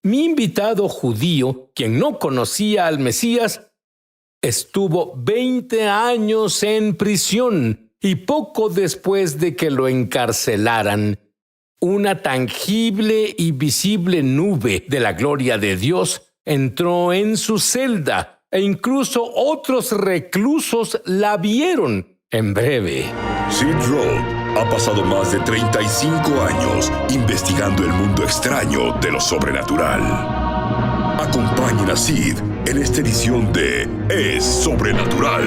Mi invitado judío, quien no conocía al Mesías, estuvo 20 años en prisión y poco después de que lo encarcelaran, una tangible y visible nube de la gloria de Dios entró en su celda e incluso otros reclusos la vieron en breve. Sid Roth ha pasado más de 35 años investigando el mundo extraño de lo sobrenatural. Acompañen a Sid en esta edición de Es Sobrenatural.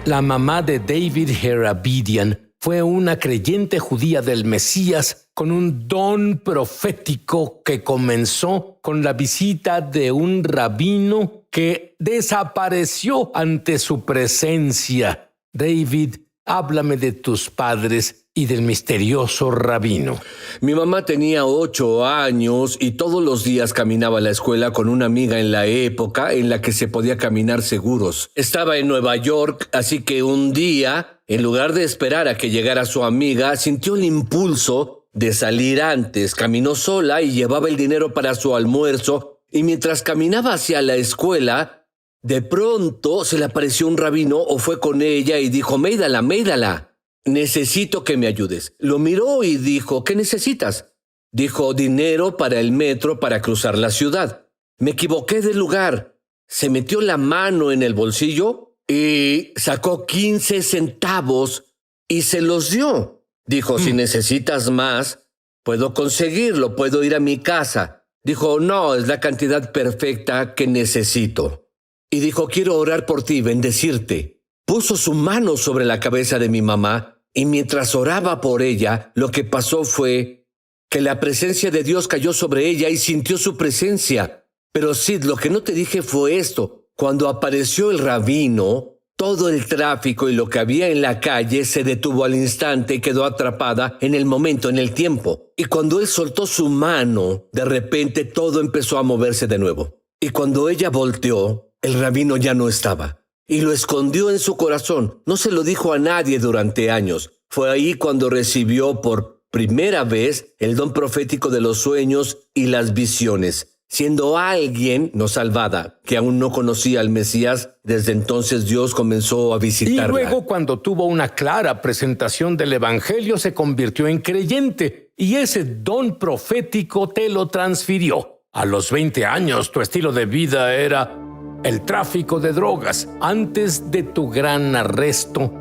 La mamá de David Herabidian fue una creyente judía del Mesías con un don profético que comenzó con la visita de un rabino que desapareció ante su presencia. David, háblame de tus padres y del misterioso rabino. Mi mamá tenía 8 años y todos los días caminaba a la escuela con una amiga en la época en la que se podía caminar seguros. Estaba en Nueva York, así que un día, en lugar de esperar a que llegara su amiga, sintió el impulso de salir antes. Caminó sola y llevaba el dinero para su almuerzo, y mientras caminaba hacia la escuela, de pronto se le apareció un rabino o fue con ella y dijo: Méidala, Méidala. Necesito que me ayudes. Lo miró y dijo: ¿Qué necesitas? Dijo: dinero para el metro para cruzar la ciudad. Me equivoqué de lugar. Se metió la mano en el bolsillo y sacó 15 centavos y se los dio. Dijo: si necesitas más, puedo conseguirlo, puedo ir a mi casa. Dijo: no, es la cantidad perfecta que necesito. Y dijo: quiero orar por ti, bendecirte. Puso su mano sobre la cabeza de mi mamá y mientras oraba por ella, lo que pasó fue que la presencia de Dios cayó sobre ella y sintió su presencia. Pero Sid, lo que no te dije fue esto. Cuando apareció el rabino, todo el tráfico y lo que había en la calle se detuvo al instante y quedó atrapada en el momento, en el tiempo. Y cuando él soltó su mano, de repente todo empezó a moverse de nuevo. Y cuando ella volteó, el rabino ya no estaba. Y lo escondió en su corazón. No se lo dijo a nadie durante años. Fue ahí cuando recibió por primera vez el don profético de los sueños y las visiones. Siendo alguien no salvada, que aún no conocía al Mesías, desde entonces Dios comenzó a visitarla. Y luego, cuando tuvo una clara presentación del Evangelio, se convirtió en creyente. Y ese don profético te lo transfirió. A los 20 años, tu estilo de vida era el tráfico de drogas. Antes de tu gran arresto,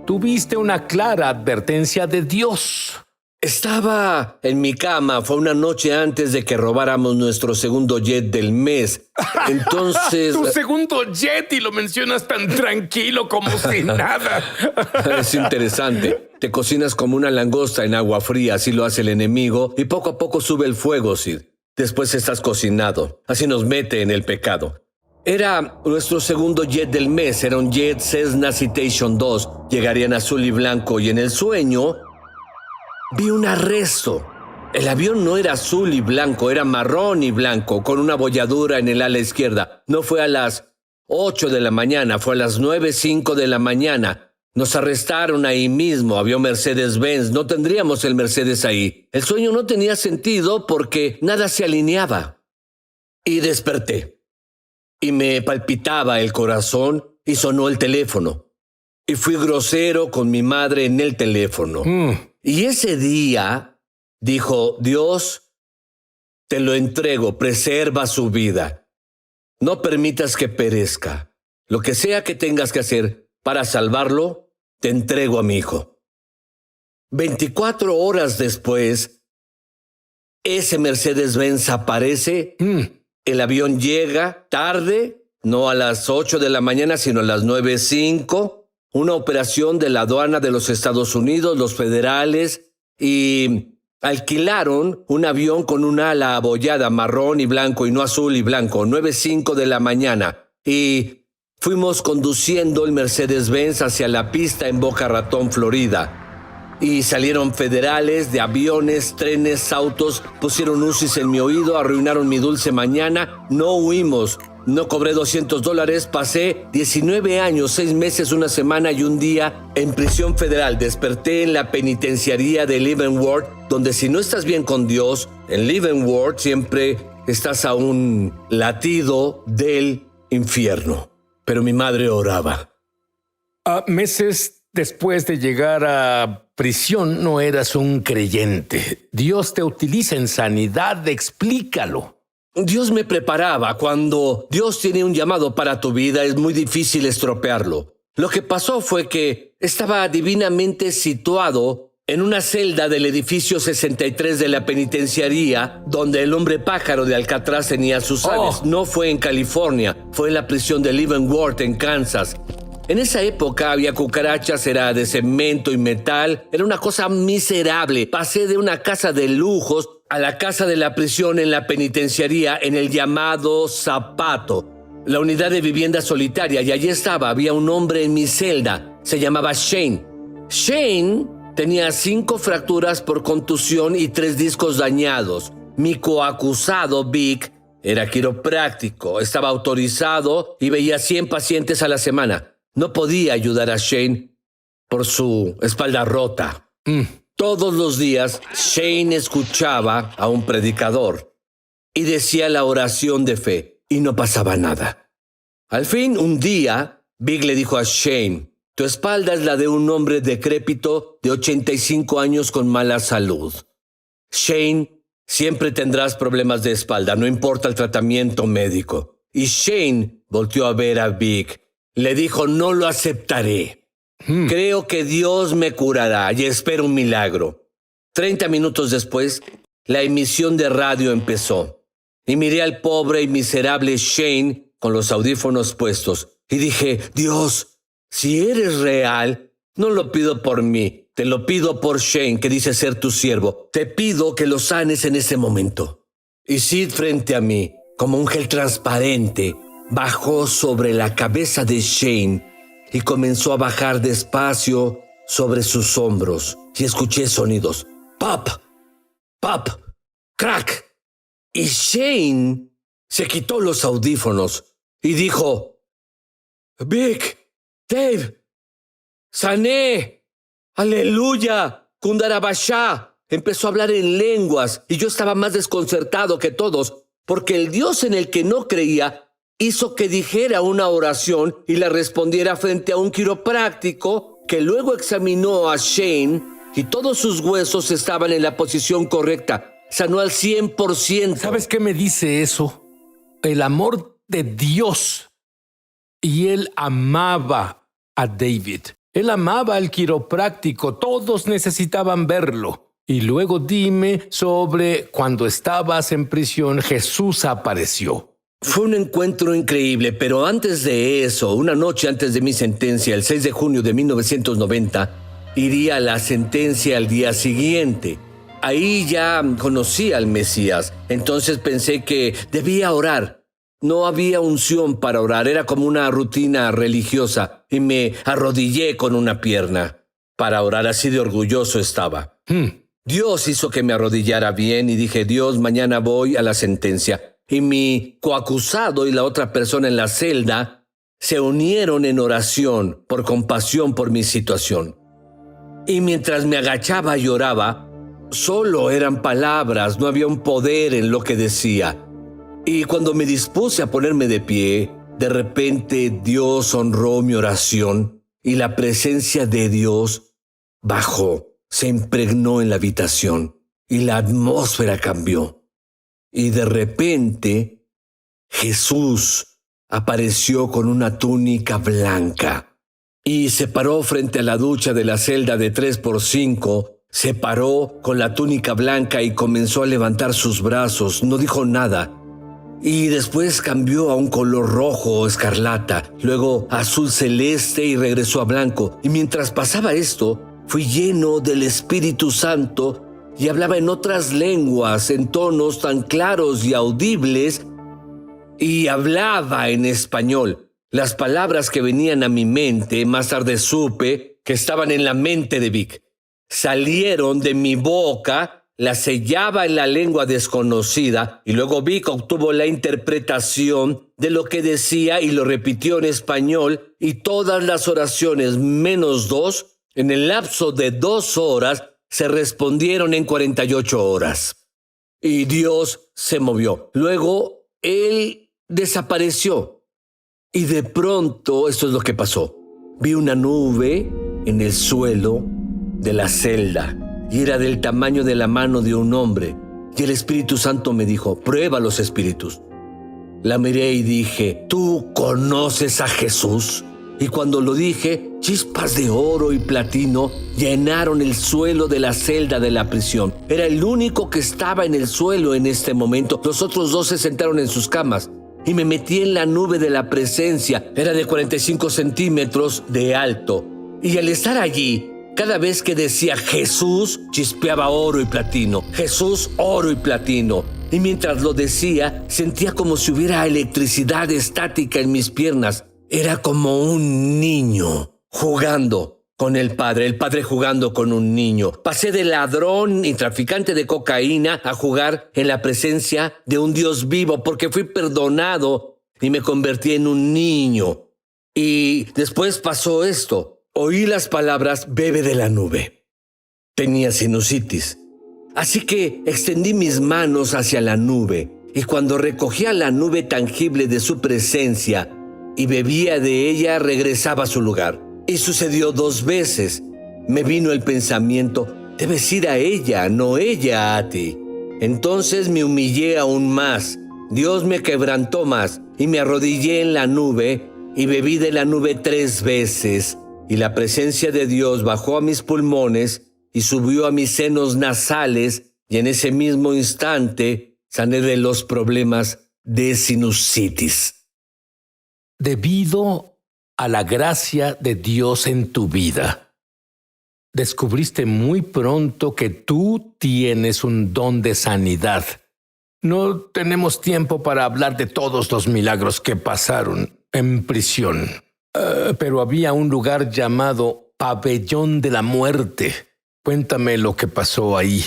tuviste una clara advertencia de Dios. Estaba en mi cama, fue una noche antes de que robáramos nuestro segundo jet del mes. Entonces... Tu segundo jet, y lo mencionas tan tranquilo como si nada. Es interesante. Te cocinas como una langosta en agua fría, así lo hace el enemigo, y poco a poco sube el fuego, Sid. Después estás cocinado. Así nos mete en el pecado. Era nuestro segundo jet del mes, era un jet Cessna Citation 2. Llegarían azul y blanco, y en el sueño vi un arresto. El avión no era azul y blanco, era marrón y blanco, con una abolladura en el ala izquierda. No fue a las 8 de la mañana, fue a las 9:05 de la mañana. Nos arrestaron ahí mismo, había un Mercedes-Benz, no tendríamos el Mercedes ahí. El sueño no tenía sentido porque nada se alineaba. Y desperté. Y me palpitaba el corazón y sonó el teléfono. Y fui grosero con mi madre en el teléfono. Y ese día dijo: Dios, te lo entrego, preserva su vida. No permitas que perezca. Lo que sea que tengas que hacer para salvarlo, te entrego a mi hijo. 24 horas después, ese Mercedes-Benz aparece. El avión llega tarde, no a las 8 de la mañana, sino a las 9:05. Una operación de la aduana de los Estados Unidos, los federales, y alquilaron un avión con un ala abollada marrón y blanco y no azul y blanco, 9:05 de la mañana. Y fuimos conduciendo el Mercedes-Benz hacia la pista en Boca Ratón, Florida. Y salieron federales de aviones, trenes, autos, pusieron UCIs en mi oído, arruinaron mi dulce mañana. No huimos, No cobré $200, pasé 19 años, 6 meses, 1 semana y un día en prisión federal. Desperté en la penitenciaría de Leavenworth, donde si no estás bien con Dios, en Leavenworth siempre estás a un latido del infierno. Pero mi madre oraba. Meses después de llegar a prisión no eras un creyente. Dios te utiliza en sanidad, explícalo. Dios me preparaba. Cuando Dios tiene un llamado para tu vida, es muy difícil estropearlo. Lo que pasó fue que estaba divinamente situado en una celda del edificio 63 de la penitenciaría, donde el hombre pájaro de Alcatraz tenía sus aves. No fue en California, fue en la prisión de Leavenworth, en Kansas. En esa época había cucarachas, era de cemento y metal, era una cosa miserable. Pasé de una casa de lujos a la casa de la prisión en la penitenciaría, en el llamado Zapato, la unidad de vivienda solitaria, y allí estaba, había un hombre en mi celda, se llamaba Shane. Shane tenía 5 fracturas por contusión y 3 discos dañados. Mi coacusado, Vic, era quiropráctico, estaba autorizado y veía 100 pacientes a la semana. No podía ayudar a Shane por su espalda rota. Todos los días, Shane escuchaba a un predicador y decía la oración de fe y no pasaba nada. Al fin, un día, Vic le dijo a Shane: tu espalda es la de un hombre decrépito de 85 años con mala salud. Shane, siempre tendrás problemas de espalda, no importa el tratamiento médico. Y Shane volteó a ver a Vic. Le dijo: no lo aceptaré. Creo que Dios me curará y espero un milagro. 30 minutos después, la emisión de radio empezó. Y miré al pobre y miserable Shane con los audífonos puestos. Y dije: Dios, si eres real, no lo pido por mí. Te lo pido por Shane, que dice ser tu siervo. Te pido que lo sanes en este momento. Y Sid, frente a mí, como un gel transparente, bajó sobre la cabeza de Shane y comenzó a bajar despacio sobre sus hombros. Y escuché sonidos. ¡Pop! ¡Pop! ¡Crack! Y Shane se quitó los audífonos y dijo: Vic, Dave, sané. ¡Aleluya! ¡Kundarabashá! Empezó a hablar en lenguas y yo estaba más desconcertado que todos, porque el Dios en el que no creía hizo que dijera una oración y la respondiera frente a un quiropráctico que luego examinó a Shane y todos sus huesos estaban en la posición correcta. Sanó al 100%. ¿Sabes qué me dice eso? El amor de Dios. Y él amaba a David. Él amaba al quiropráctico. Todos necesitaban verlo. Y luego dime sobre cuando estabas en prisión, Jesús apareció. Fue un encuentro increíble, pero antes de eso, una noche antes de mi sentencia, el 6 de junio de 1990, iría a la sentencia al día siguiente. Ahí ya conocía al Mesías, entonces pensé que debía orar. No había unción para orar, era como una rutina religiosa, y me arrodillé con una pierna para orar, así de orgulloso estaba. Dios hizo que me arrodillara bien y dije: Dios, mañana voy a la sentencia. Y mi coacusado y la otra persona en la celda se unieron en oración por compasión por mi situación. Y mientras me agachaba y oraba, solo eran palabras, no había un poder en lo que decía. Y cuando me dispuse a ponerme de pie, de repente Dios honró mi oración y la presencia de Dios bajó, se impregnó en la habitación y la atmósfera cambió. Y de repente, Jesús apareció con una túnica blanca y se paró frente a la ducha de la celda de 3x5, se paró con la túnica blanca y comenzó a levantar sus brazos, no dijo nada. Y después cambió a un color rojo escarlata, luego azul celeste y regresó a blanco. Y mientras pasaba esto, fui lleno del Espíritu Santo y hablaba en otras lenguas, en tonos tan claros y audibles, y hablaba en español. Las palabras que venían a mi mente, más tarde supe que estaban en la mente de Vic. Salieron de mi boca la sellaba en la lengua desconocida y luego vi que obtuvo la interpretación de lo que decía y lo repitió en español y todas las oraciones menos 2 en el lapso de 2 horas se respondieron en 48 horas. Y Dios se movió. Luego Él desapareció y de pronto esto es lo que pasó. Vi una nube en el suelo de la celda y era del tamaño de la mano de un hombre. Y el Espíritu Santo me dijo, prueba los espíritus. La miré y dije, ¿tú conoces a Jesús? Y cuando lo dije, chispas de oro y platino llenaron el suelo de la celda de la prisión. Era el único que estaba en el suelo en este momento. Los otros 2 se sentaron en sus camas. Y me metí en la nube de la presencia. Era de 45 centímetros de alto. Y al estar allí, cada vez que decía Jesús, chispeaba oro y platino. Jesús, oro y platino. Y mientras lo decía, sentía como si hubiera electricidad estática en mis piernas. Era como un niño jugando con el padre jugando con un niño. Pasé de ladrón y traficante de cocaína a jugar en la presencia de un Dios vivo porque fui perdonado y me convertí en un niño. Y después pasó esto. Oí las palabras, bebe de la nube. Tenía sinusitis. Así que extendí mis manos hacia la nube y cuando recogía la nube tangible de su presencia y bebía de ella, regresaba a su lugar. Y sucedió 2 veces. Me vino el pensamiento, debes ir a ella, no ella a ti. Entonces me humillé aún más. Dios me quebrantó más y me arrodillé en la nube y bebí de la nube 3 veces. Y la presencia de Dios bajó a mis pulmones y subió a mis senos nasales y en ese mismo instante sané de los problemas de sinusitis. Debido a la gracia de Dios en tu vida, descubriste muy pronto que tú tienes un don de sanidad. No tenemos tiempo para hablar de todos los milagros que pasaron en prisión, pero había un lugar llamado Pabellón de la Muerte. Cuéntame lo que pasó ahí.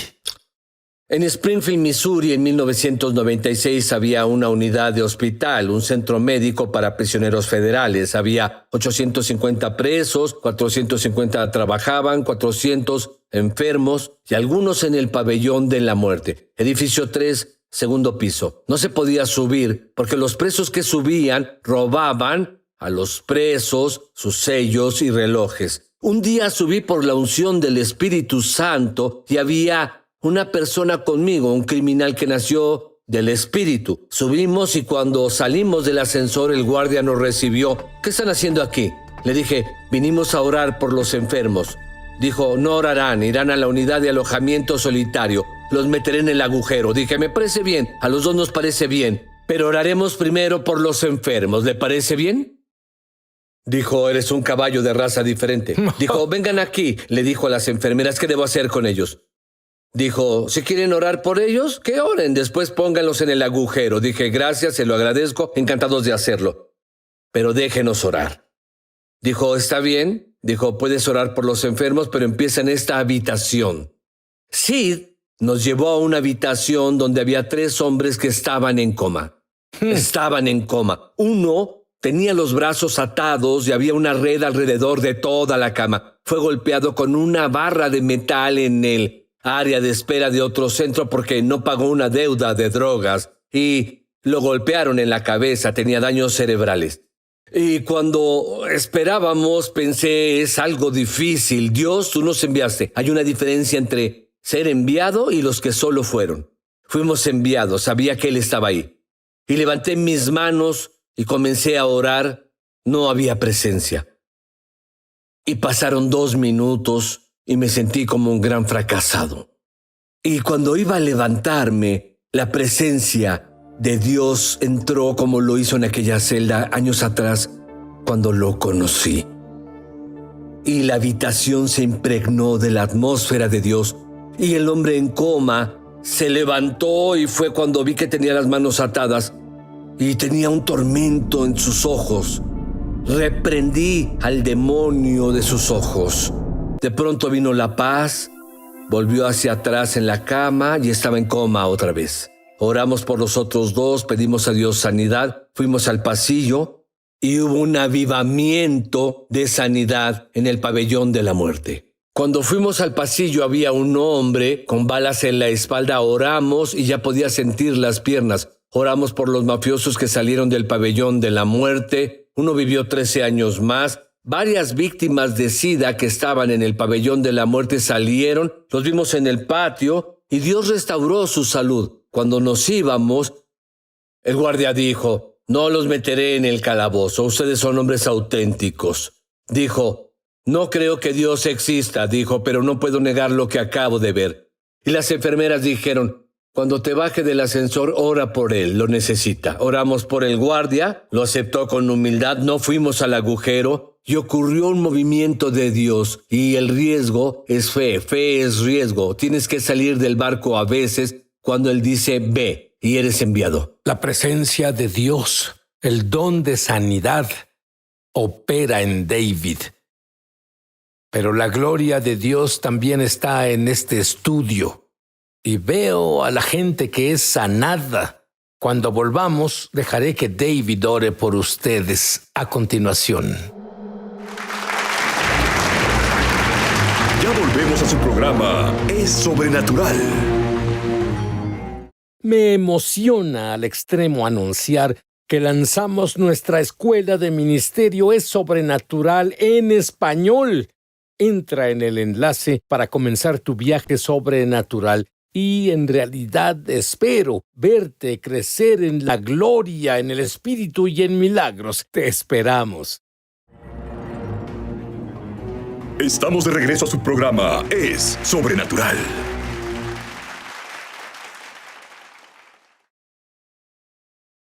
En Springfield, Missouri, en 1996 había una unidad de hospital, un centro médico para prisioneros federales. Había 850 presos, 450 trabajaban, 400 enfermos y algunos en el Pabellón de la Muerte. Edificio 3, segundo piso. No se podía subir porque los presos que subían robaban a los presos sus sellos y relojes. Un día subí por la unción del Espíritu Santo y había una persona conmigo, un criminal que nació del Espíritu. Subimos y cuando salimos del ascensor el guardia nos recibió. ¿Qué están haciendo aquí? Le dije, vinimos a orar por los enfermos. Dijo, no orarán, irán a la unidad de alojamiento solitario. Los meteré en el agujero. Dije, me parece bien, a los 2 nos parece bien, pero oraremos primero por los enfermos. ¿Le parece bien? Dijo, eres un caballo de raza diferente. Dijo, vengan aquí, le dijo a las enfermeras, ¿qué debo hacer con ellos? Dijo, si quieren orar por ellos, que oren, después pónganlos en el agujero. Dije, gracias, se lo agradezco, encantados de hacerlo. Pero déjenos orar. Dijo, está bien. Dijo, puedes orar por los enfermos, pero empieza en esta habitación. Sid nos llevó a una habitación donde había 3 hombres que estaban en coma. Estaban en coma. Uno tenía los brazos atados y había una red alrededor de toda la cama. Fue golpeado con una barra de metal en el área de espera de otro centro porque no pagó una deuda de drogas y lo golpearon en la cabeza, tenía daños cerebrales. Y cuando esperábamos pensé, es algo difícil. Dios, tú nos enviaste. Hay una diferencia entre ser enviado y los que solo fueron. Fuimos enviados, sabía que Él estaba ahí. Y levanté mis manos y comencé a orar. No había presencia. Y pasaron 2 minutos y me sentí como un gran fracasado. Y cuando iba a levantarme, la presencia de Dios entró como lo hizo en aquella celda años atrás cuando lo conocí. Y la habitación se impregnó de la atmósfera de Dios y el hombre en coma se levantó y fue cuando vi que tenía las manos atadas y tenía un tormento en sus ojos. Reprendí al demonio de sus ojos. De pronto vino la paz Volvió hacia atrás en la cama y estaba en coma otra vez. Oramos por los otros dos, pedimos a Dios sanidad, fuimos al pasillo y hubo un avivamiento de sanidad en el pabellón de la muerte. Cuando fuimos al pasillo había un hombre con balas en la espalda. Oramos y ya podía sentir las piernas. Oramos por los mafiosos que salieron del pabellón de la muerte. Uno vivió 13 años más. Varias víctimas de SIDA que estaban en el pabellón de la muerte salieron. Los vimos en el patio y Dios restauró su salud. Cuando nos íbamos, el guardia dijo: no los meteré en el calabozo. Ustedes son hombres auténticos. Dijo: no creo que Dios exista, dijo, pero no puedo negar lo que acabo de ver. Y las enfermeras dijeron: cuando te baje del ascensor, ora por él, lo necesita. Oramos por el guardia, lo aceptó con humildad, no fuimos al agujero y ocurrió un movimiento de Dios. Y el riesgo es fe, fe es riesgo. Tienes que salir del barco a veces cuando Él dice ve y eres enviado. La presencia de Dios, el don de sanidad, opera en David. Pero la gloria de Dios también está en este estudio. Y veo a la gente que es sanada. Cuando volvamos, dejaré que David ore por ustedes a continuación. Ya volvemos a su programa Es Sobrenatural. Me emociona al extremo anunciar que lanzamos nuestra escuela de ministerio Es Sobrenatural en español. Entra en el enlace para comenzar tu viaje sobrenatural. Y en realidad espero verte crecer en la gloria, en el Espíritu y en milagros. Te esperamos. Estamos de regreso a su programa Es Sobrenatural.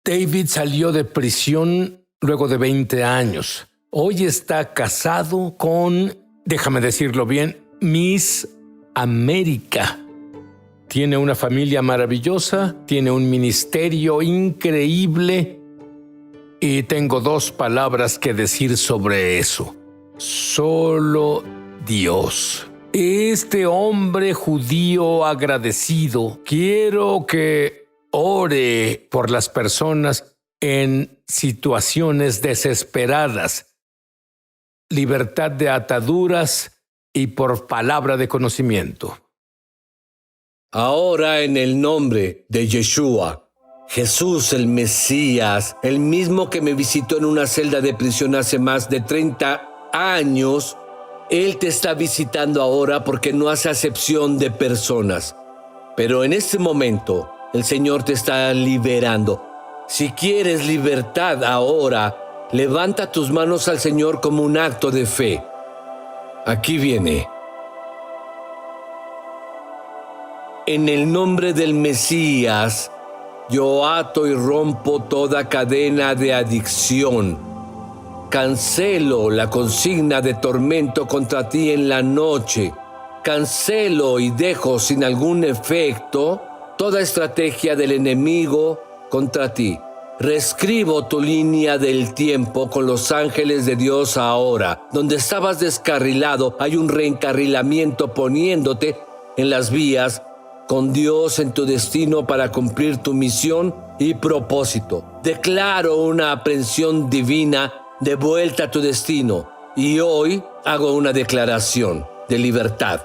David salió de prisión luego de 20 años. Hoy está casado con, déjame decirlo bien, Miss América. Tiene una familia maravillosa, tiene un ministerio increíble y tengo 2 palabras que decir sobre eso. Solo Dios. Este hombre judío agradecido, quiero que ore por las personas en situaciones desesperadas, libertad de ataduras y por palabra de conocimiento. Ahora en el nombre de Yeshua, Jesús el Mesías, el mismo que me visitó en una celda de prisión hace más de 30 años, Él te está visitando ahora porque no hace acepción de personas. Pero en este momento, el Señor te está liberando. Si quieres libertad ahora, levanta tus manos al Señor como un acto de fe. Aquí viene. En el nombre del Mesías, yo ato y rompo toda cadena de adicción. Cancelo la consigna de tormento contra ti en la noche. Cancelo y dejo sin algún efecto toda estrategia del enemigo contra ti. Reescribo tu línea del tiempo con los ángeles de Dios ahora. Donde estabas descarrilado, hay un reencarrilamiento poniéndote en las vías con Dios en tu destino para cumplir tu misión y propósito. Declaro una aprehensión divina de vuelta a tu destino y hoy hago una declaración de libertad.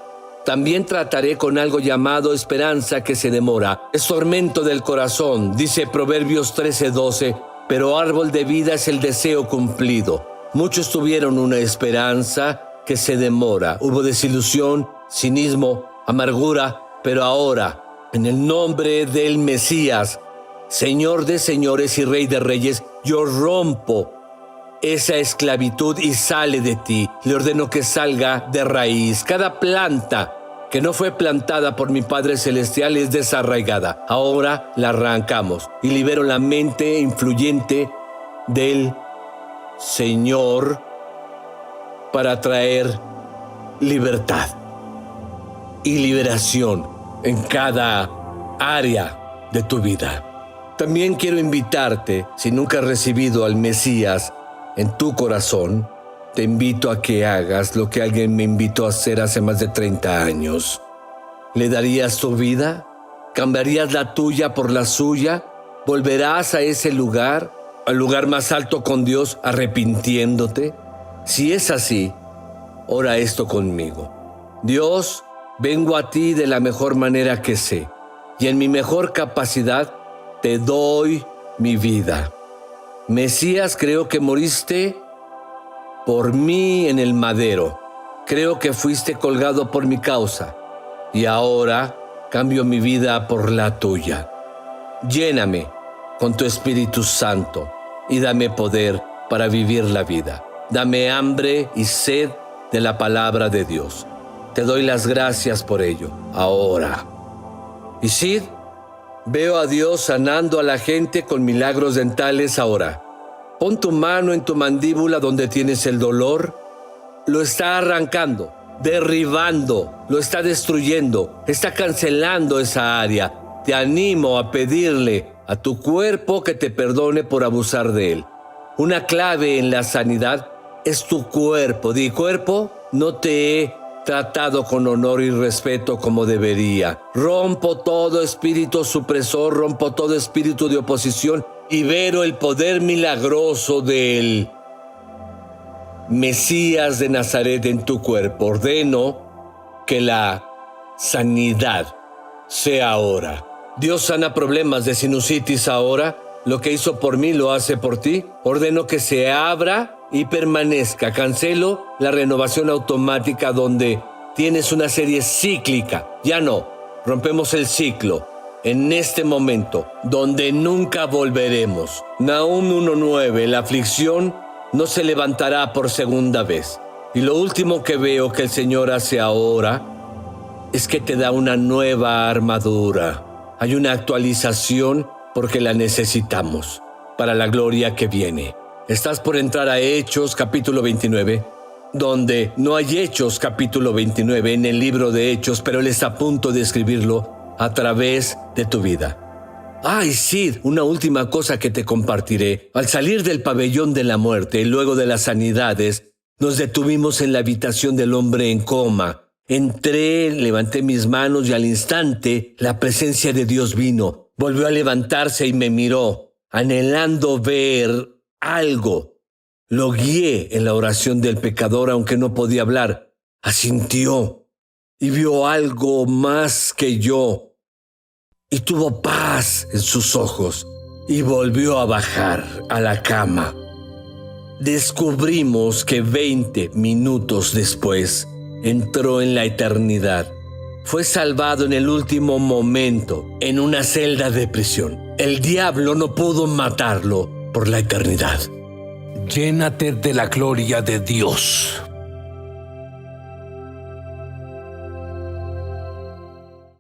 También trataré con algo llamado esperanza que se demora. Es tormento del corazón, dice Proverbios 13:12, pero árbol de vida es el deseo cumplido. Muchos tuvieron una esperanza que se demora. Hubo desilusión, cinismo, amargura, pero ahora, en el nombre del Mesías, Señor de señores y Rey de reyes, yo rompo esa esclavitud y sale de ti. Le ordeno que salga de raíz. Cada planta que no fue plantada por mi Padre Celestial es desarraigada. Ahora la arrancamos y libero la mente influyente del Señor para traer libertad y liberación en cada área de tu vida. También quiero invitarte, si nunca has recibido al Mesías en tu corazón, te invito a que hagas lo que alguien me invitó a hacer hace más de 30 años. ¿Le darías tu vida? ¿Cambiarías la tuya por la suya? ¿Volverás a ese lugar, al lugar más alto con Dios, arrepintiéndote? Si es así, ora esto conmigo. Dios, vengo a ti de la mejor manera que sé, y en mi mejor capacidad te doy mi vida. Mesías, creo que moriste por mí en el madero. Creo que fuiste colgado por mi causa, y ahora cambio mi vida por la tuya. Lléname con tu Espíritu Santo y dame poder para vivir la vida. Dame hambre y sed de la palabra de Dios. Te doy las gracias por ello, ahora. Y Sid, veo a Dios sanando a la gente con milagros dentales ahora. Pon tu mano en tu mandíbula donde tienes el dolor. Lo está arrancando, derribando, lo está destruyendo, está cancelando esa área. Te animo a pedirle a tu cuerpo que te perdone por abusar de él. Una clave en la sanidad es tu cuerpo. Di, cuerpo, no te he tratado con honor y respeto como debería. Rompo todo espíritu supresor, rompo todo espíritu de oposición y veo el poder milagroso del Mesías de Nazaret en tu cuerpo. Ordeno que la sanidad sea ahora. Dios sana problemas de sinusitis ahora. Lo que hizo por mí lo hace por ti. Ordeno que se abra y permanezca. Cancelo la renovación automática donde tienes una serie cíclica. Ya no. Rompemos el ciclo en este momento donde nunca volveremos. Nahum 1:9. La aflicción no se levantará por segunda vez. Y lo último que veo que el Señor hace ahora es que te da una nueva armadura. Hay una actualización porque la necesitamos para la gloria que viene. Estás por entrar a Hechos capítulo 29, donde no hay Hechos capítulo 29 en el libro de Hechos, pero Él está a punto de escribirlo a través de tu vida. Ay, Sid, una última cosa que te compartiré. Al salir del pabellón de la muerte y luego de las sanidades, nos detuvimos en la habitación del hombre en coma. Entré, levanté mis manos y al instante la presencia de Dios vino. Volvió a levantarse y me miró, anhelando ver algo. Lo guié en la oración del pecador, aunque no podía hablar. Asintió y vio algo más que yo. Y tuvo paz en sus ojos y volvió a bajar a la cama. Descubrimos que 20 minutos después entró en la eternidad. Fue salvado en el último momento en una celda de prisión. El diablo no pudo matarlo por la eternidad. Llénate de la gloria de Dios.